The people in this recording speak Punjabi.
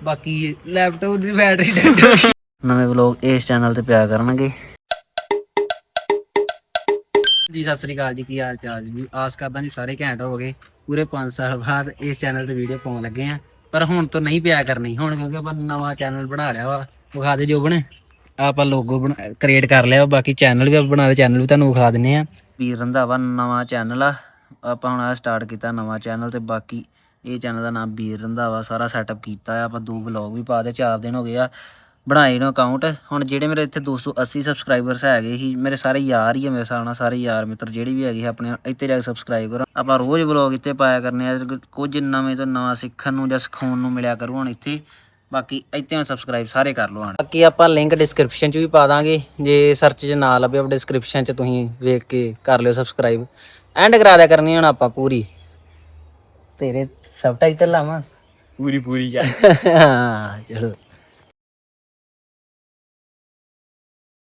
बाकी लैपटॉप की बैटरी डेड हो गई। नवे व्लॉग इस चैनल ते पिया करनगे। जी सत श्री अकाल जी, की हाल चाल जी। आस करदा जी सारे घैंट हो गए। पूरे 5 साल बाद इस चैनल ते वीडियो पाउण लगे हैं, पर हुण तो नहीं पिया करनी हुण, क्योंकि आपां नवां चैनल बना लिया वा। विखा दे जोबन, आपां लोगो क्रिएट कर लिया, बाकी चैनल भी बना लिया, चैनल भी तुहानूं विखा दिंने आ। ਵੀਰ ਰੰਧਾਵਾ ਨਵਾਂ ਚੈਨਲ ਆ, ਆਪਾਂ ਹੁਣ ਆ ਸਟਾਰਟ ਕੀਤਾ ਨਵਾਂ ਚੈਨਲ ਤੇ ਬਾਕੀ ਇਹ ਚੈਨਲ ਦਾ ਨਾਮ ਵੀਰ ਰੰਧਾਵਾ। ਸਾਰਾ ਸੈਟਅਪ ਕੀਤਾ ਆ ਆਪਾਂ, 2 ਵਲੌਗ ਵੀ ਪਾ ਦੇ, 4 ਦਿਨ ਹੋ ਗਏ ਆ ਬਣਾਏ ਨੂੰ ਅਕਾਊਂਟ। ਹੁਣ ਜਿਹੜੇ ਮੇਰੇ ਇੱਥੇ 280 ਸਬਸਕ੍ਰਾਈਬਰਸ ਹੈਗੇ ਸੀ, ਮੇਰੇ ਸਾਰੇ ਯਾਰ ਹੀ ਆ, ਮੇਰੇ ਹਿਸਾਬ ਨਾਲ ਸਾਰੇ ਯਾਰ ਮਿੱਤਰ ਜਿਹੜੇ ਵੀ ਹੈਗੇ ਆਪਣੇ ਇੱਥੇ ਜਾ ਕੇ ਸਬਸਕ੍ਰਾਈਬ ਕਰੋ। ਆਪਾਂ ਰੋਜ਼ ਵਲੌਗ ਇੱਥੇ ਪਾਇਆ ਕਰਨੇ ਆ, ਕੁਝ ਨਵੇਂ ਤੋਂ ਨਵਾਂ ਸਿੱਖਣ ਨੂੰ ਜਾਂ ਸਿਖਾਉਣ ਨੂੰ ਮਿਲਿਆ ਕਰੂ ਹੁਣ ਇੱਥੇ। ਬਾਕੀ ਇੱਥੇ ਹੁਣ ਸਬਸਕ੍ਰਾਈਬ ਸਾਰੇ ਕਰ ਲਓ। ਬਾਕੀ ਆਪਾਂ ਲਿੰਕ ਡਿਸਕ੍ਰਿਪਸ਼ਨ 'ਚ ਵੀ ਪਾ ਦਾਂਗੇ, ਜੇ ਸਰਚ 'ਚ ਨਾ ਲੱਭੇ ਡਿਸਕ੍ਰਿਪਸ਼ਨ 'ਚ ਤੁਸੀਂ ਵੇਖ ਕੇ ਕਰ ਲਿਓ ਸਬਸਕ੍ਰਾਈਬ। ਐਂਡ ਕਰਾ ਦਿਆ ਕਰਨੀ ਹੁਣ ਆਪਾਂ ਪੂਰੀ, ਤੇਰੇ ਸਬਟਾਈਟਲ ਲਾਵਾਂ ਪੂਰੀ ਹਾਂ ਚਲੋ।